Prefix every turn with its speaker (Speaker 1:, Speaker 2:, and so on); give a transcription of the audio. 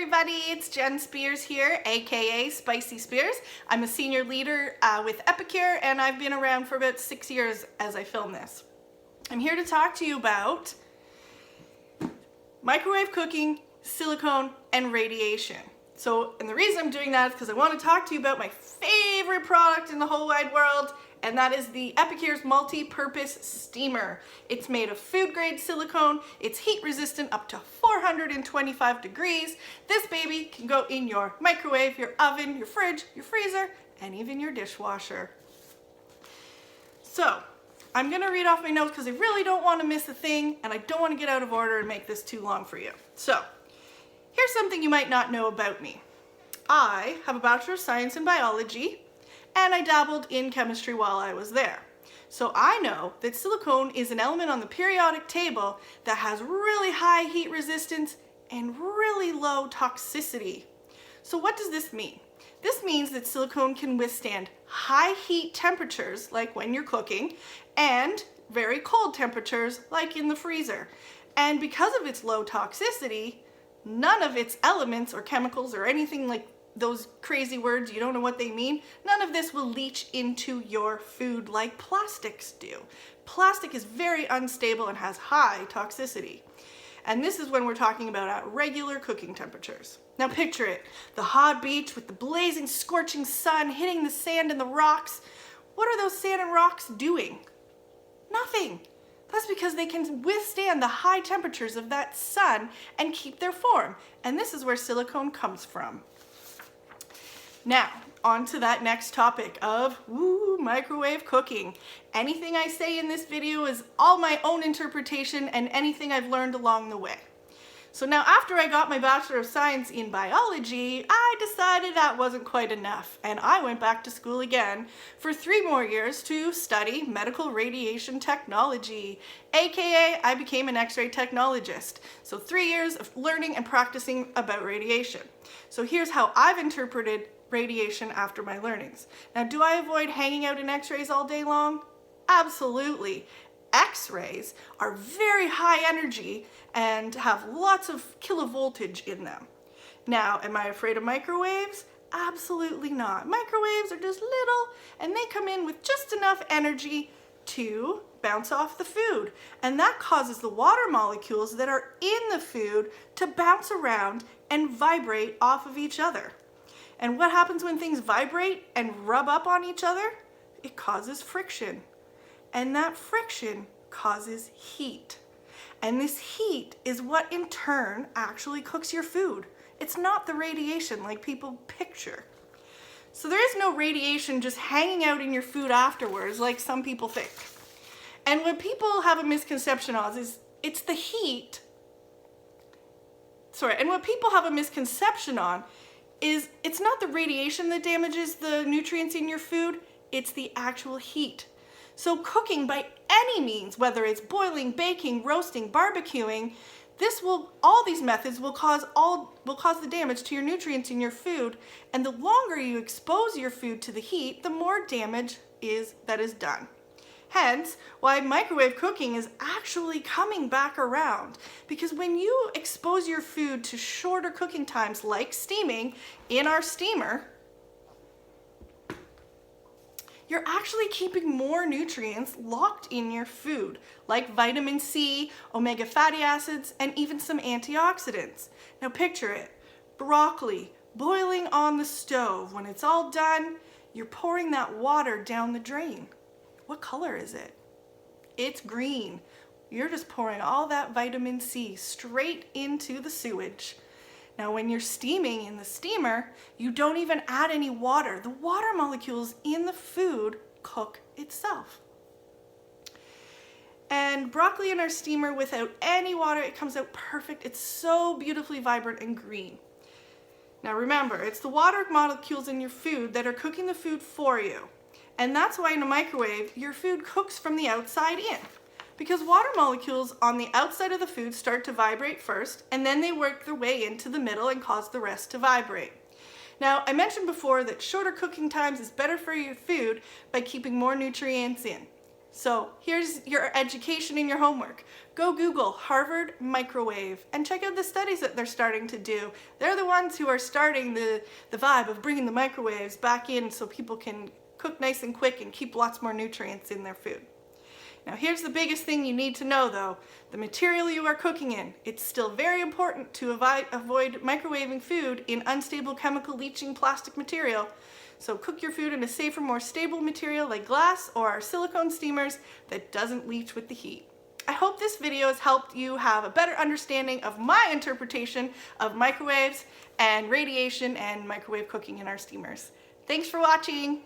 Speaker 1: everybody, it's Jen Spears here, aka Spicy Spears. I'm a senior leader with Epicure, and I've been around for about 6 years as I film this. I'm here to talk to you about microwave cooking, silicone, and radiation. And the reason I'm doing that is because I want to talk to you about my favorite product in the whole wide world, and that is the Epicure's multi-purpose steamer. It's made of food-grade silicone. It's heat resistant up to 425 degrees. This baby can go in your microwave, your oven, your fridge, your freezer, and even your dishwasher. So, I'm gonna read off my notes because I really don't want to miss a thing, and I don't want to get out of order and make this too long for you. So, here's something you might not know about me. I have a Bachelor of Science in Biology, and I dabbled in chemistry while I was there. So I know that silicone is an element on the periodic table that has really high heat resistance and really low toxicity. So what does this mean? This means that silicone can withstand high heat temperatures, like when you're cooking, and very cold temperatures, like in the freezer. And because of its low toxicity, none of its elements or chemicals or anything like those crazy words, you don't know what they mean, none of this will leach into your food like plastics do. Plastic is very unstable and has high toxicity. And this is when we're talking about at regular cooking temperatures. Now picture it, the hot beach with the blazing, scorching sun hitting the sand and the rocks. What are those sand and rocks doing? Nothing. That's because they can withstand the high temperatures of that sun and keep their form. And this is where silicone comes from. Now, on to that next topic of microwave cooking. Anything I say in this video is all my own interpretation and anything I've learned along the way. So now after I got my Bachelor of Science in Biology, I decided that wasn't quite enough, and I went back to school again for 3 more years to study medical radiation technology, aka I became an X-ray technologist. So 3 years of learning and practicing about radiation. So here's how I've interpreted radiation after my learnings. Now, do I avoid hanging out in X-rays all day long? Absolutely. X-rays are very high energy and have lots of kilovoltage in them. Now, am I afraid of microwaves? Absolutely not. Microwaves are just little, and they come in with just enough energy to bounce off the food. And that causes the water molecules that are in the food to bounce around and vibrate off of each other. And what happens when things vibrate and rub up on each other? It causes friction. And that friction causes heat. And this heat is what in turn actually cooks your food. It's not the radiation like people picture. So there is no radiation just hanging out in your food afterwards like some people think. And what people have a misconception of is it's the heat. And what people have a misconception on is it's not the radiation that damages the nutrients in your food, it's the actual heat. So cooking by any means, whether it's boiling, baking, roasting, barbecuing, all these methods will cause the damage to your nutrients in your food, and the longer you expose your food to the heat, the more damage that is done. Hence, why microwave cooking is actually coming back around. Because when you expose your food to shorter cooking times, like steaming in our steamer, you're actually keeping more nutrients locked in your food, like vitamin C, omega fatty acids, and even some antioxidants. Now picture it, broccoli boiling on the stove. When it's all done, you're pouring that water down the drain. What color is it? It's green. You're just pouring all that vitamin C straight into the sewage. Now, when you're steaming in the steamer, you don't even add any water. The water molecules in the food cook itself. And broccoli in our steamer without any water, it comes out perfect. It's so beautifully vibrant and green. Now remember, it's the water molecules in your food that are cooking the food for you. And that's why in a microwave, your food cooks from the outside in. Because water molecules on the outside of the food start to vibrate first, and then they work their way into the middle and cause the rest to vibrate. Now, I mentioned before that shorter cooking times is better for your food by keeping more nutrients in. So here's your education and your homework. Go Google Harvard microwave and check out the studies that they're starting to do. They're the ones who are starting the vibe of bringing the microwaves back in so people can cook nice and quick and keep lots more nutrients in their food. Now here's the biggest thing you need to know though. The material you are cooking in. It's still very important to avoid microwaving food in unstable chemical leaching plastic material. So cook your food in a safer, more stable material like glass or our silicone steamers that doesn't leach with the heat. I hope this video has helped you have a better understanding of my interpretation of microwaves and radiation and microwave cooking in our steamers. Thanks for watching.